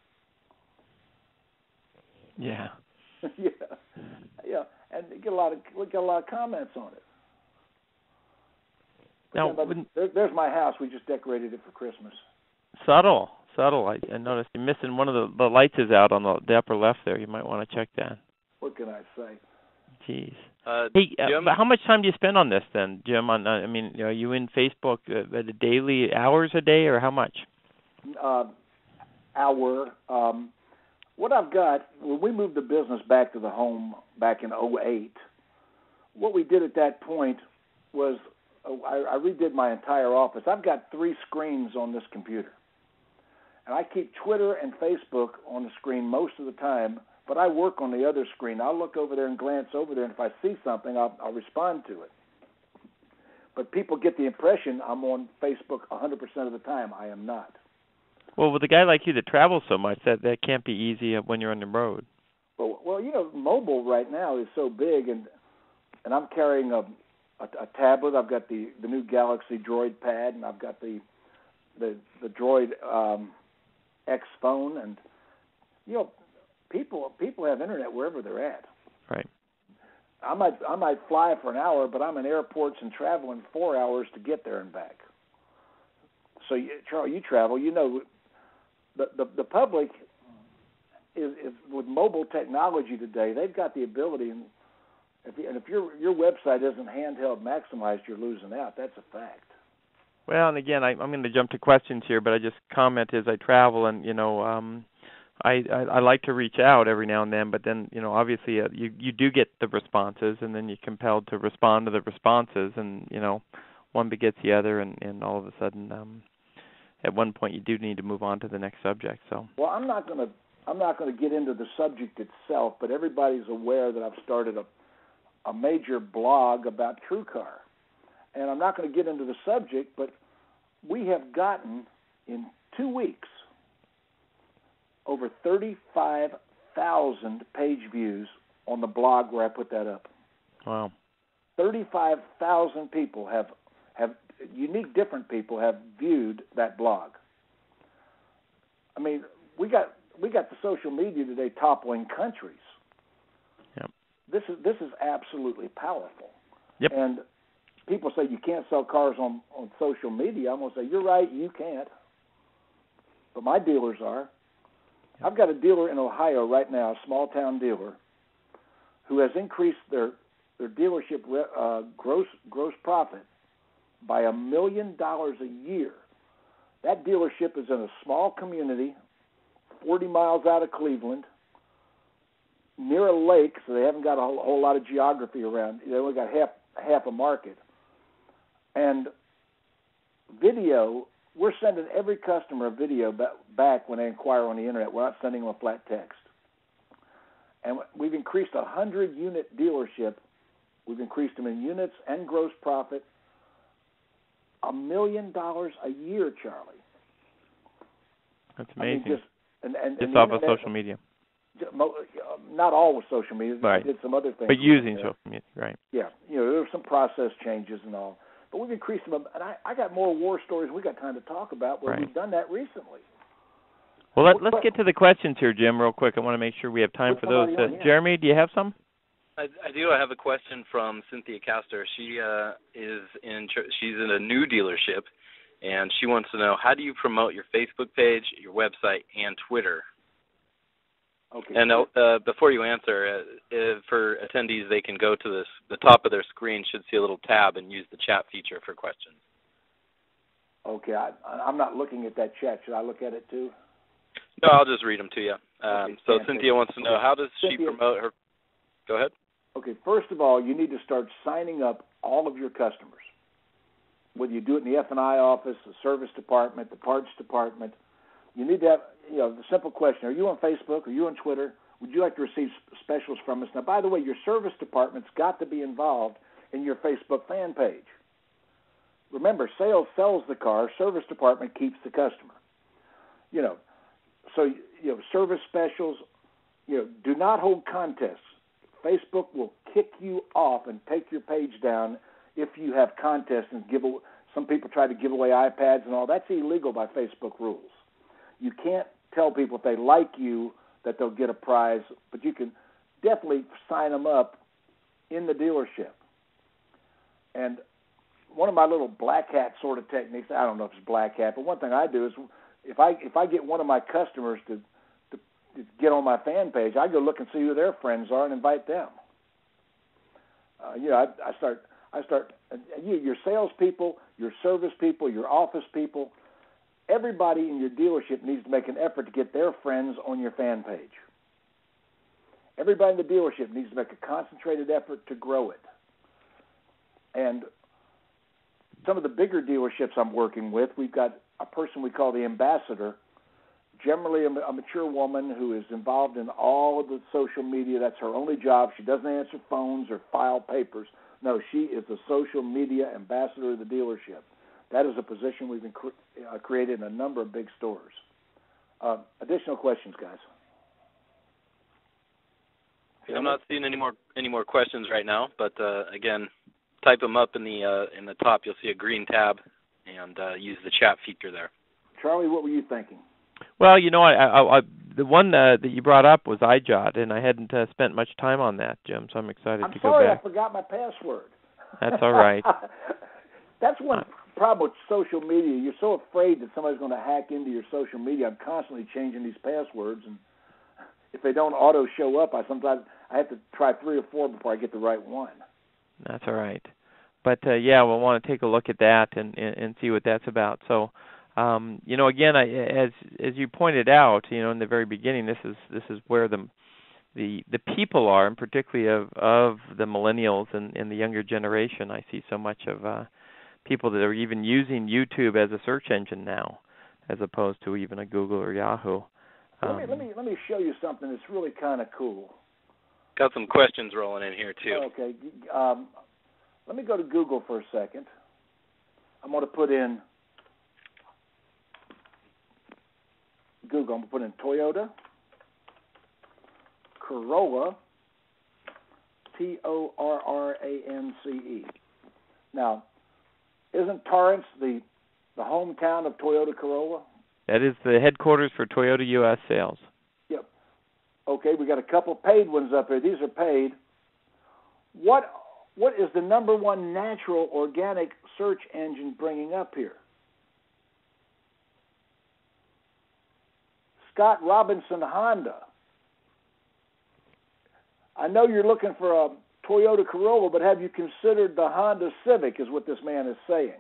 Yeah. yeah, and we get a lot of comments on it. Now, there's my house. We just decorated it for Christmas. Subtle. I noticed you're missing one of the lights is out on the upper left there. You might want to check that. What can I say? Jeez. Hey, Jim? But how much time do you spend on this then, Jim? Are you in Facebook daily, hours a day, or how much? Hour. What I've got, when we moved the business back to the home back in 2008, what we did at that point was I redid my entire office. I've got 3 screens on this computer. And I keep Twitter and Facebook on the screen most of the time, but I work on the other screen. I'll look over there and glance over there, and if I see something, I'll respond to it. But people get the impression I'm on Facebook 100% of the time. I am not. Well, with a guy like you that travels so much, that can't be easy when you're on the road. Well, mobile right now is so big, and I'm carrying a tablet. I've got the new Galaxy Droid Pad, and I've got the Droid X phone, and people have internet wherever they're at. Right. I might fly for an hour, but I'm in airports and traveling 4 hours to get there and back. So, Charles, you travel. The public is with mobile technology today. They've got the ability, and if your website isn't handheld maximized, you're losing out. That's a fact. Well, and again, I'm going to jump to questions here, but I just comment as I travel, and I like to reach out every now and then, but then obviously you do get the responses, and then you're compelled to respond to the responses, and one begets the other, and all of a sudden at one point you do need to move on to the next subject. So. Well, I'm not going to get into the subject itself, but everybody's aware that I've started a major blog about TrueCar. And I'm not going to get into the subject, but we have gotten, in 2 weeks, over 35,000 page views on the blog where I put that up. Wow. 35,000 people have unique, different people have viewed that blog. I mean, we got the social media today toppling countries. Yep. This is absolutely powerful. Yep. And people say you can't sell cars on social media. I'm going to say, you're right, you can't. But my dealers are. Yep. I've got a dealer in Ohio right now, a small-town dealer, who has increased their dealership gross profit by $1 million a year. That dealership is in a small community, 40 miles out of Cleveland, near a lake, so they haven't got a whole lot of geography around. They only got half a market. And video, we're sending every customer a video back when they inquire on the internet. We're not sending them a flat text. And we've increased a 100-unit dealership. We've increased them in units and gross profit. $1 million a year, Charlie. That's amazing. I mean, just off of social media. Not all with social media. Right. I did some other things. But using social media, right. Yeah. There were some process changes and all. But we've increased them. And I got more war stories we got time to talk about where we've done that recently. Well, let's get to the questions here, Jim, real quick. I want to make sure we have time for those. Jeremy, do you have some? I do. I have a question from Cynthia Castor. She's in a new dealership, and she wants to know, how do you promote your Facebook page, your website, and Twitter? Okay. And before you answer, for attendees, they can go to the top of their screen, should see a little tab, and use the chat feature for questions. Okay. I'm not looking at that chat. Should I look at it too? No, I'll just read them to you. Okay, so Cynthia wants to know, how does she promote her? Go ahead. Okay, first of all, you need to start signing up all of your customers. Whether you do it in the F&I office, the service department, the parts department, you need to have, the simple question, are you on Facebook? Are you on Twitter? Would you like to receive specials from us? Now, by the way, your service department's got to be involved in your Facebook fan page. Remember, sales sells the car, service department keeps the customer. So, service specials, do not hold contests. Facebook will kick you off and take your page down if you have contests and some people try to give away iPads and all. That's illegal by Facebook rules. You can't tell people if they like you that they'll get a prize, but you can definitely sign them up in the dealership. And one of my little black hat sort of techniques, I don't know if it's black hat, but one thing I do is if I get one of my customers to get on my fan page, I go look and see who their friends are and invite them. I start. Your salespeople, your service people, your office people, everybody in your dealership needs to make an effort to get their friends on your fan page. Everybody in the dealership needs to make a concentrated effort to grow it. And some of the bigger dealerships I'm working with, we've got a person we call the ambassador, generally a mature woman who is involved in all of the social media. That's her only job. She doesn't answer phones or file papers. No, she is the social media ambassador of the dealership. That is a position we've been created in a number of big stores. Additional questions, guys? I'm not seeing any more questions right now, but again, type them up in the top. You'll see a green tab, and use the chat feature there. Charlie, what were you thinking? Well, I the one that you brought up was iJot, and I hadn't spent much time on that, Jim, so I'm excited to go back. I forgot my password. That's all right. That's one problem with social media. You're so afraid that somebody's going to hack into your social media. I'm constantly changing these passwords, and if they don't auto show up, sometimes I have to try 3 or 4 before I get the right one. That's all right. But we'll want to take a look at that and see what that's about. So, again, as you pointed out, in the very beginning, this is where the people are, and particularly of the millennials and the younger generation. I see so much of people that are even using YouTube as a search engine now. as opposed to even a Google or Yahoo. Let me show you something that's really kind of cool. Got some questions rolling in here too. Okay, let me go to Google for a second. I'm going to put in Google. I'm going to put in Toyota Corolla, Torrance. Now, isn't Torrance the hometown of Toyota Corolla? That is the headquarters for Toyota U.S. sales. Yep. Okay, we got a couple paid ones up here. These are paid. What is the number one natural organic search engine bringing up here? Scott Robinson Honda. I know you're looking for a Toyota Corolla, but have you considered the Honda Civic, is what this man is saying.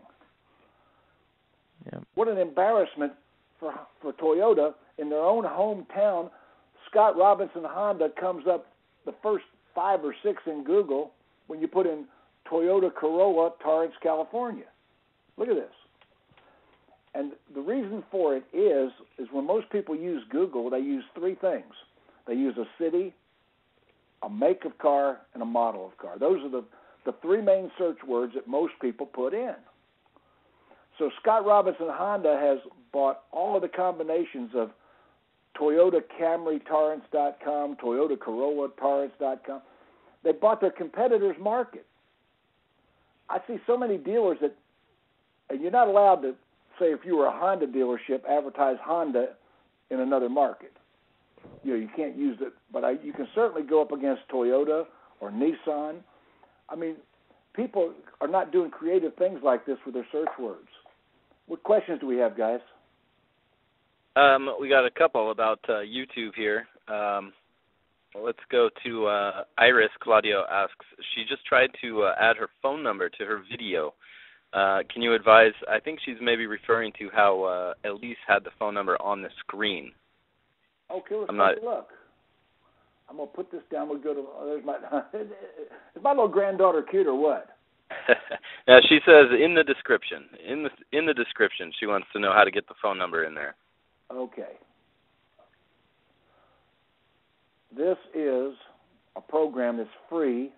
Yeah. What an embarrassment for Toyota in their own hometown. Scott Robinson Honda comes up the first 5 or 6 in Google when you put in Toyota Corolla, Torrance, California. Look at this. And the reason for it is when most people use Google, they use 3 things. They use a city, a make of car, and a model of car. Those are the 3 main search words that most people put in. So Scott Robinson Honda has bought all of the combinations of Toyota Camry Torrance.com, Toyota Corolla Torrance.com. They bought their competitors' market. I see so many dealers that, and you're not allowed to say if you were a Honda dealership, advertise Honda in another market. You can't use it, but you can certainly go up against Toyota or Nissan. I mean, people are not doing creative things like this with their search words. What questions do we have, guys? We got a couple about YouTube here. Let's go to Iris. Claudio asks, she just tried to add her phone number to her video. Can you advise? I think she's maybe referring to how Elise had the phone number on the screen. Okay, let's take a look. I'm going to put this down. We'll go to, there's my, is my little granddaughter cute or what? Now, she says in the description, in the description, she wants to know how to get the phone number in there. Okay. This is a program that's free.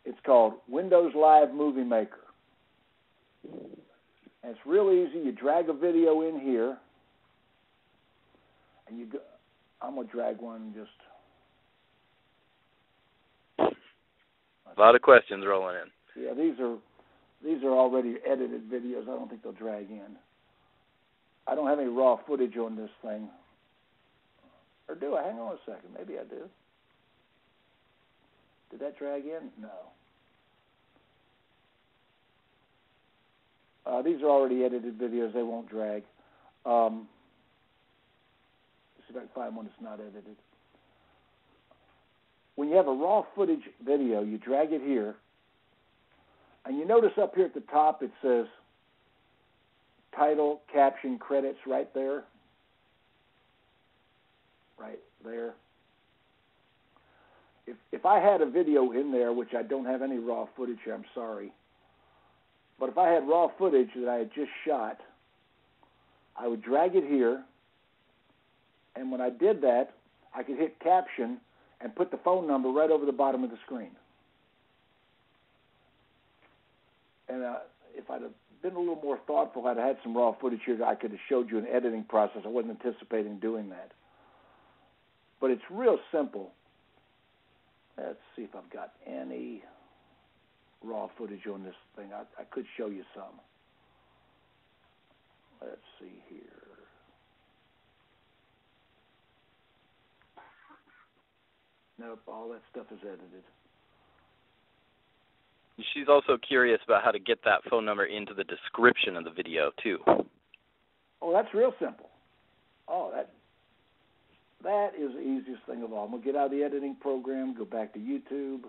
It's called Windows Live Movie Maker. And it's real easy. You drag a video in here, and you go. I'm gonna drag one just. A lot of questions rolling in. Yeah, these are already edited videos. I don't think they'll drag in. I don't have any raw footage on this thing. Or do I? Hang on a second. Maybe I do. Did that drag in? No. These are already edited videos. They won't drag. Let's see if I can find one that's not edited. When you have a raw footage video, you drag it here, and you notice up here at the top it says title, caption, credits right there. Right there. If I had a video in there, which I don't have any raw footage here, I'm sorry, but if I had raw footage that I had just shot, I would drag it here, and when I did that, I could hit caption and put the phone number right over the bottom of the screen. And if I'd have been a little more thoughtful, I'd have had some raw footage here, I could have showed you an editing process. I wasn't anticipating doing that. But it's real simple. Let's see if I've got any raw footage on this thing. I could show you some. Let's see here. Nope, all that stuff is edited. She's also curious about how to get that phone number into the description of the video, too. Oh, that's real simple. Oh, that is the easiest thing of all. I'm going to get out of the editing program, go back to YouTube.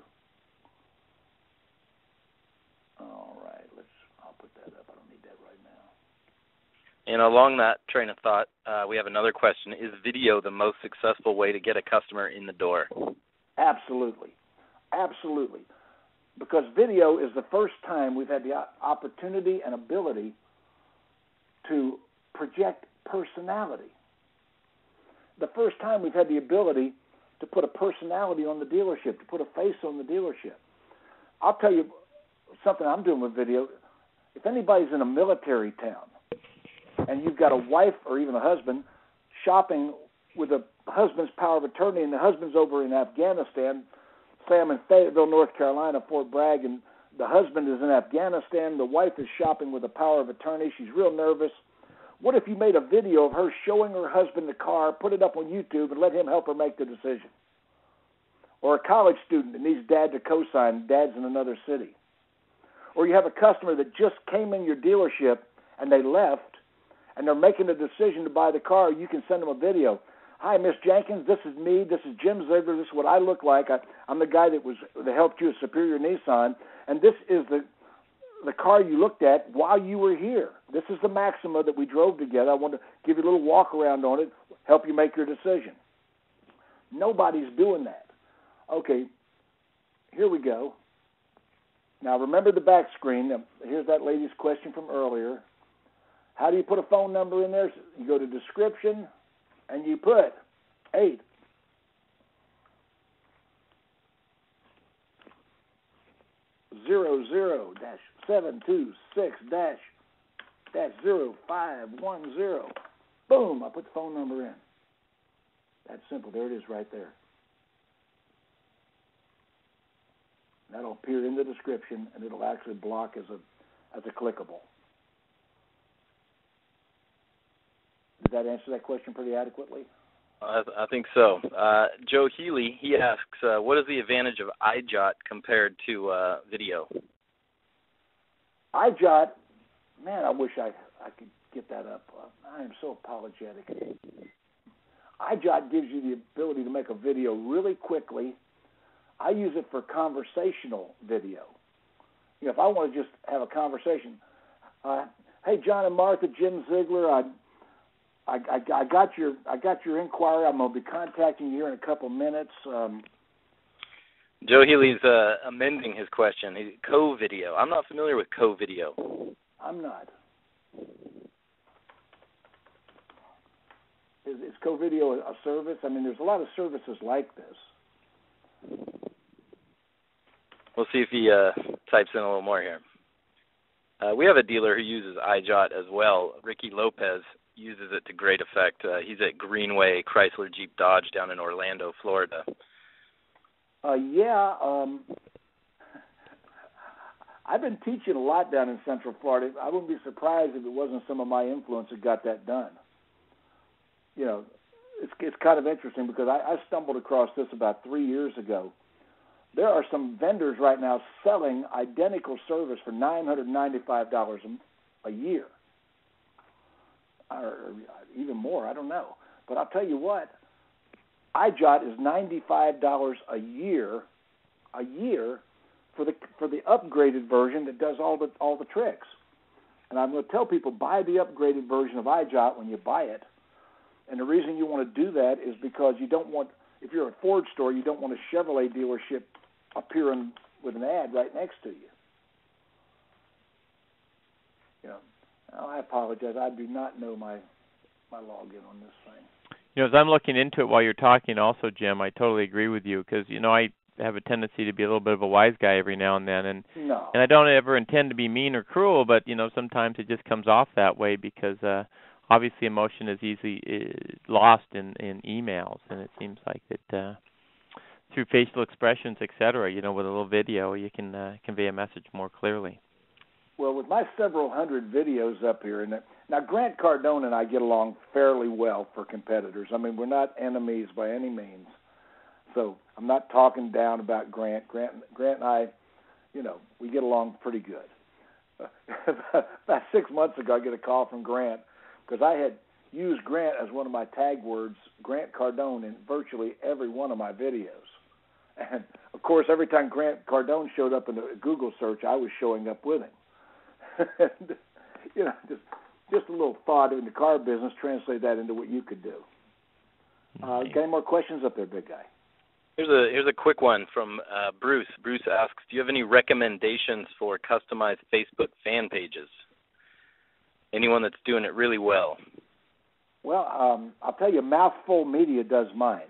All right, I'll put that up. I don't need that right now. And along that train of thought, we have another question. Is video the most successful way to get a customer in the door? Absolutely. Absolutely. Because video is the first time we've had the opportunity and ability to project personality. The first time we've had the ability to put a personality on the dealership, to put a face on the dealership. I'll tell you something I'm doing with video. If anybody's in a military town and you've got a wife or even a husband shopping with a husband's power of attorney, and the husband's over in Afghanistan, say I'm in Fayetteville, North Carolina, Fort Bragg, and the husband is in Afghanistan, the wife is shopping with a power of attorney, she's real nervous. What if you made a video of her showing her husband the car, put it up on YouTube, and let him help her make the decision? Or a college student that needs dad to co-sign, dad's in another city. Or you have a customer that just came in your dealership and they left, and they're making a decision to buy the car. You can send them a video. Hi, Miss Jenkins, this is me. This is Jim Ziegler. This is what I look like. I'm the guy that helped you at Superior Nissan, and this is the car you looked at while you were here. This is the Maxima that we drove together. I want to give you a little walk around on it, help you make your decision. Nobody's doing that. Okay, here we go. Now remember the back screen. Here's that lady's question from earlier. How do you put a phone number in there? You go to description and you put 8. Zero zero dash 726 dash 0510. Boom! I put the phone number in. That's simple. There it is, right there. That'll appear in the description, and it'll actually block as a clickable. Did that answer that question pretty adequately? I think so. Joe Healy, he asks, what is the advantage of iJot compared to video? iJot, man, I wish I could get that up. I am so apologetic. iJot gives you the ability to make a video really quickly. I use it for conversational video. You know, if I want to just have a conversation, hey, John and Martha, Jim Ziegler, I got your inquiry. I'm going to be contacting you here in a couple minutes. Joe Healy's amending his question. Co-video. I'm not familiar with co-video. I'm not. Is co-video a service? I mean, there's a lot of services like this. We'll see if he types in a little more here. We have a dealer who uses iJot as well. Ricky Lopez uses it to great effect. He's at Greenway Chrysler Jeep Dodge down in Orlando, Florida. I've been teaching a lot down in Central Florida. I wouldn't be surprised if it wasn't some of my influence that got that done. You know, it's kind of interesting because I stumbled across this about 3 years ago. There are some vendors right now selling identical service for $995 a year, or even more. I don't know, but I'll tell you what. iJot is $95 a year for the upgraded version that does all the tricks. And I'm going to tell people, buy the upgraded version of iJot when you buy it. And the reason you want to do that is because you don't want, if you're a Ford store, you don't want a Chevrolet dealership appearing with an ad right next to you. You know, I apologize. I do not know my login on this thing. You know, as I'm looking into it while you're talking also, Jim, I totally agree with you because, you know, I have a tendency to be a little bit of a wise guy every now and then. And I don't ever intend to be mean or cruel, but, you know, sometimes it just comes off that way because obviously emotion is easily lost in emails. And it seems like that through facial expressions, et cetera, you know, with a little video, you can convey a message more clearly. Well, with my several hundred videos up here, and now Grant Cardone and I get along fairly well for competitors. I mean, we're not enemies by any means. So I'm not talking down about Grant. Grant and I, you know, we get along pretty good. About 6 months ago, I get a call from Grant because I had used Grant as one of my tag words, Grant Cardone, in virtually every one of my videos. And, of course, every time Grant Cardone showed up in a Google search, I was showing up with him. And, you know, just a little thought in the car business, translate that into what you could do. Got any more questions up there, big guy? Here's a quick one from Bruce. Bruce asks, do you have any recommendations for customized Facebook fan pages? anyone that's doing it really well? Well, I'll tell you, Mouthful Media does mine.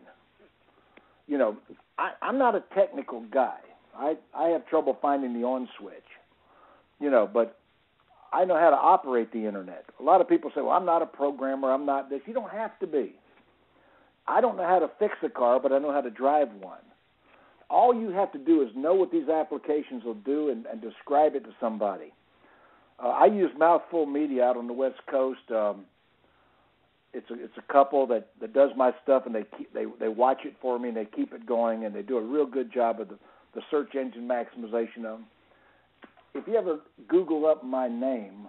You know, I'm not a technical guy. I have trouble finding the on switch, you know, but I know how to operate the Internet. A lot of people say, well, I'm not a programmer, I'm not this. You don't have to be. I don't know how to fix a car, but I know how to drive one. All you have to do is know what these applications will do and describe it to somebody. I use Mouthful Media out on the West Coast. It's a couple that does my stuff, and they watch it for me, and they keep it going, and they do a real good job of the search engine maximization of them. If you ever Google up my name,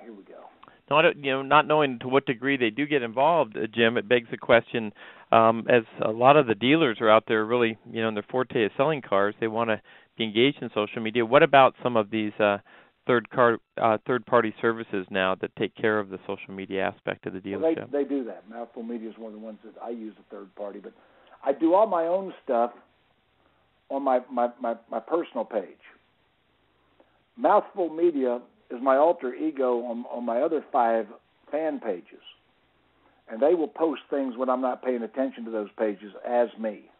here we go. Not knowing to what degree they do get involved, Jim, it begs the question, as a lot of the dealers are out there really, in their forte is selling cars, they want to be engaged in social media. What about some of these third-party services now that take care of the social media aspect of the dealership? Well, they do that. Mouthful Media is one of the ones that I use, a third party. But I do all my own stuff on my personal page. Mouthful Media is my alter ego on my other 5 fan pages. And they will post things when I'm not paying attention to those pages as me.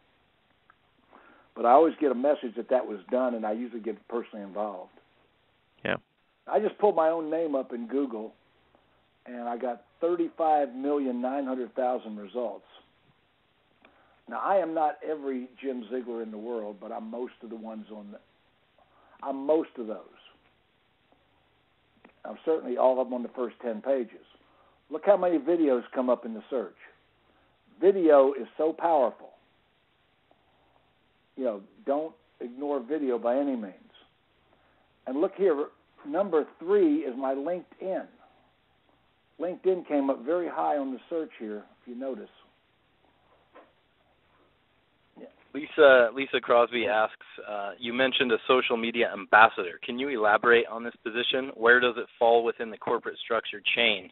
But I always get a message that was done, and I usually get personally involved. Yeah. I just pulled my own name up in Google, and I got 35,900,000 results. Now, I am not every Jim Ziegler in the world, but I'm most of the ones I'm most of those. I'm certainly all of them on the first 10 pages. Look how many videos come up in the search. Video is so powerful. Don't ignore video by any means. And look here, number 3 is my LinkedIn. LinkedIn came up very high on the search here, if you notice. Lisa Crosby asks, you mentioned a social media ambassador. Can you elaborate on this position? Where does it fall within the corporate structure chain?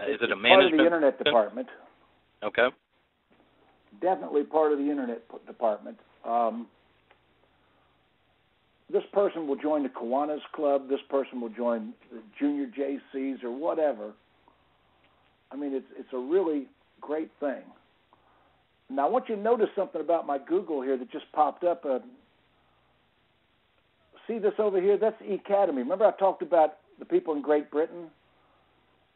Is it a management? Part of the Internet department. Okay. Definitely part of the Internet department. This person will join the Kiwanis Club. This person will join the Junior JCs or whatever. I mean, it's a really great thing. Now, I want you to notice something about my Google here that just popped up. See this over here? That's eAcademy. Remember I talked about the people in Great Britain?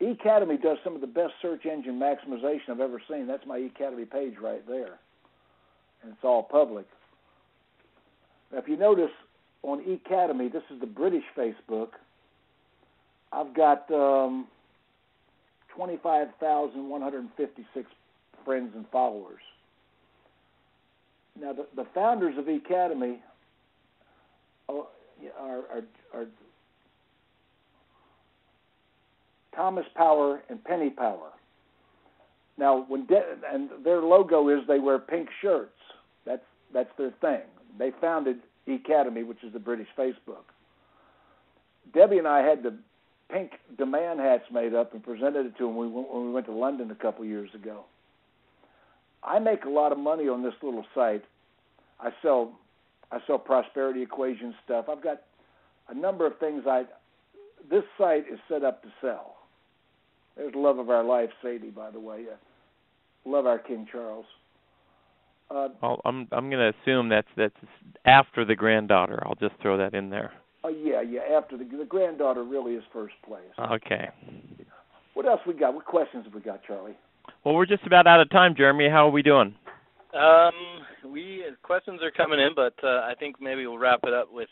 eAcademy does some of the best search engine maximization I've ever seen. That's my eAcademy page right there. And it's all public. Now, if you notice on eAcademy, this is the British Facebook. I've got 25,156 friends and followers. Now, the founders of eAcademy are Thomas Power and Penny Power. Now, and their logo is they wear pink shirts. That's their thing. They founded eAcademy, which is the British Facebook. Debbie and I had the pink demand hats made up and presented it to them when we went to London a couple years ago. I make a lot of money on this little site. I sell prosperity equation stuff. I've got a number of things. This site is set up to sell. There's love of our life, Sadie, by the way. Love our King Charles. Well, I'm going to assume that's after the granddaughter. I'll just throw that in there. Oh yeah. After the granddaughter really is first place. Okay. What else we got? What questions have we got, Charlie? Well, we're just about out of time, Jeremy. How are we doing? Questions are coming in, but I think maybe we'll wrap it up with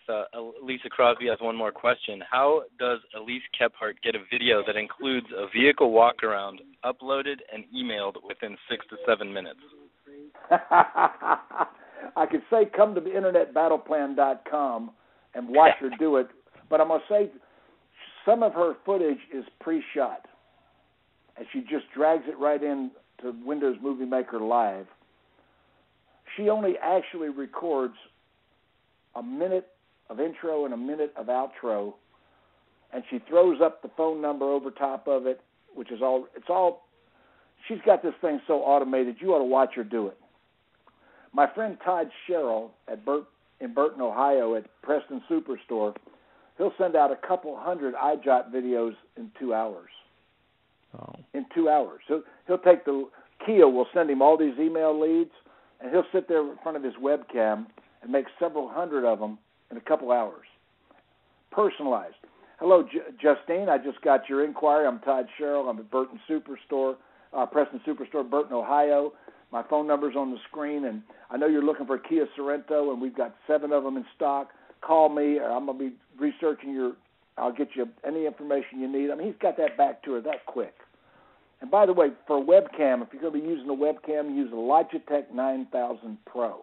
Lisa Crosby has one more question. How does Elise Kephart get a video that includes a vehicle walk-around uploaded and emailed within 6 to 7 minutes? I could say come to the internetbattleplan.com and watch her do it, but I'm going to say some of her footage is pre-shot, and she just drags it right in to Windows Movie Maker Live. She only actually records a minute of intro and a minute of outro, and she throws up the phone number over top of it, which is all. It's all. She's got this thing so automated. You ought to watch her do it. My friend Todd Sherrill in Burton, Ohio, at Preston Superstore, He'll send out a couple hundred iJot videos in 2 hours. Oh. In 2 hours. He'll take Kia will send him all these email leads, and he'll sit there in front of his webcam and make several hundred of them in a couple hours. Personalized. Hello, Justine. I just got your inquiry. I'm Todd Sherrill. I'm at Burton Superstore, Preston Superstore, Burton, Ohio. My phone number's on the screen, and I know you're looking for a Kia Sorento, and we've got 7 of them in stock. Call me, or I'm going to be researching I'll get you any information you need. I mean, he's got that back to her that quick. And by the way, for a webcam, if you're going to be using a webcam, use a Logitech 9000 Pro,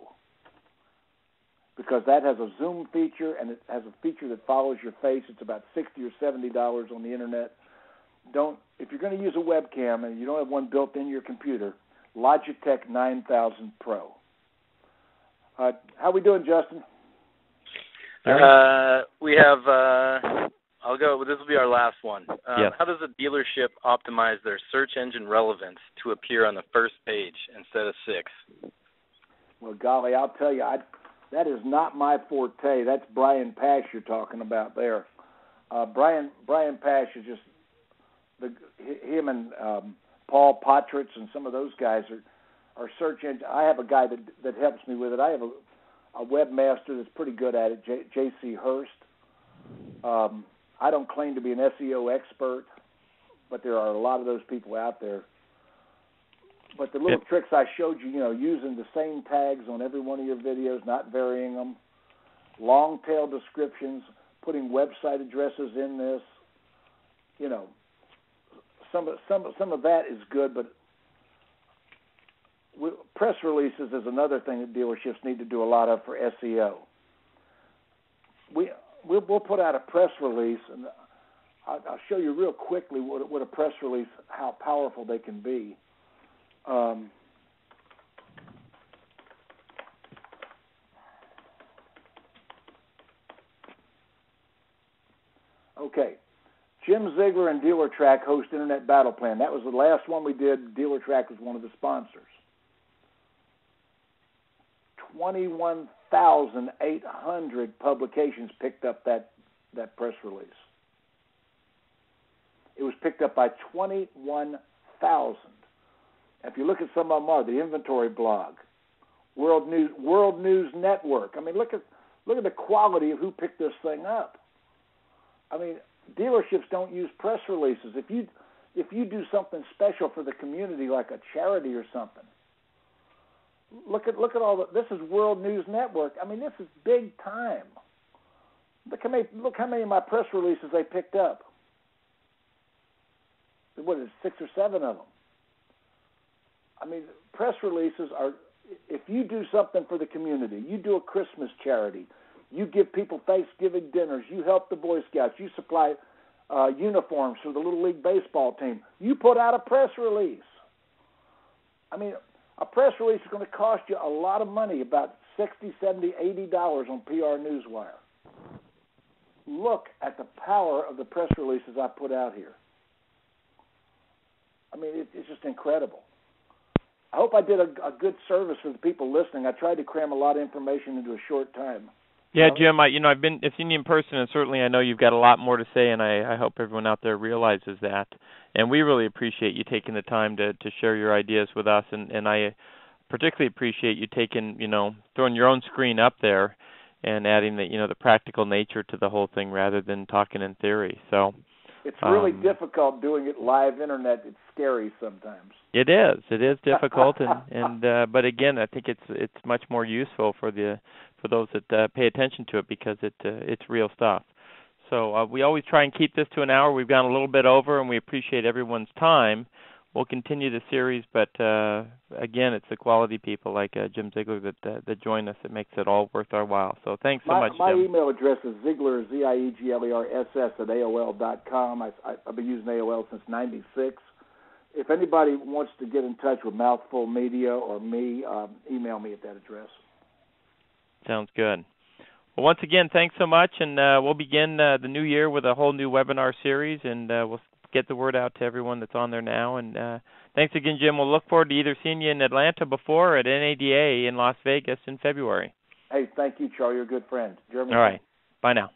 because that has a zoom feature, and it has a feature that follows your face. It's about $60 or $70 on the internet. If you're going to use a webcam and you don't have one built in your computer, Logitech 9000 Pro. How we doing, Justin? We have. I'll go. This will be our last one. Yes. How does a dealership optimize their search engine relevance to appear on the first page instead of 6? Well, golly, I'll tell you, that is not my forte. That's Brian Pash you're talking about there. Brian Pash is just him and Paul Potritz and some of those guys are search engine. I have a guy that helps me with it. I have a webmaster that's pretty good at it, J.C. Hurst. I don't claim to be an SEO expert, but there are a lot of those people out there. But the little tricks I showed you, using the same tags on every one of your videos, not varying them, long tail descriptions, putting website addresses in this, some of that is good, but press releases is another thing that dealerships need to do a lot of for SEO. We'll put out a press release, and I'll show you real quickly what a press release, how powerful they can be. Okay. Jim Ziegler and DealerTrack host Internet Battle Plan. That was the last one we did. DealerTrack was one of the sponsors. 21,800 publications picked up that press release. It was picked up by 21,000. If you look at some of them, the Inventory Blog, World News Network. I mean, look at the quality of who picked this thing up. I mean, dealerships don't use press releases. If you do something special for the community, like a charity or something, look at all the. This is World News Network. I mean, this is big time. Look how many of my press releases they picked up. What is it, 6 or 7 of them? I mean, press releases are. If you do something for the community, you do a Christmas charity, you give people Thanksgiving dinners, you help the Boy Scouts, you supply uniforms for the Little League baseball team, you put out a press release. I mean, a press release is going to cost you a lot of money, about $60, $70, $80 on PR Newswire. Look at the power of the press releases I put out here. I mean, it's just incredible. I hope I did a good service for the people listening. I tried to cram a lot of information into a short time. Yeah, Jim, I've seen you in person, and certainly I know you've got a lot more to say, and I hope everyone out there realizes that. And we really appreciate you taking the time to share your ideas with us, and I particularly appreciate you throwing your own screen up there and adding the practical nature to the whole thing rather than talking in theory. So it's really difficult doing it live internet. It's scary sometimes. It is difficult, and but again, I think it's much more useful for those that pay attention to it, because it's real stuff. So we always try and keep this to an hour. We've gone a little bit over, and we appreciate everyone's time. We'll continue the series, but again, it's the quality people like Jim Ziegler that join us that makes it all worth our while. So thanks so much, Jim. My email address is Ziegler, ZIEGLERSS @AOL.com. I've been using AOL since '96. If anybody wants to get in touch with Mouthful Media or me, email me at that address. Sounds good. Well, once again, thanks so much, and we'll begin the new year with a whole new webinar series, and we'll get the word out to everyone that's on there now. And thanks again, Jim. We'll look forward to either seeing you in Atlanta before or at NADA in Las Vegas in February. Hey, thank you, Charlie. You're a good friend. Jeremy. All right. Bye now.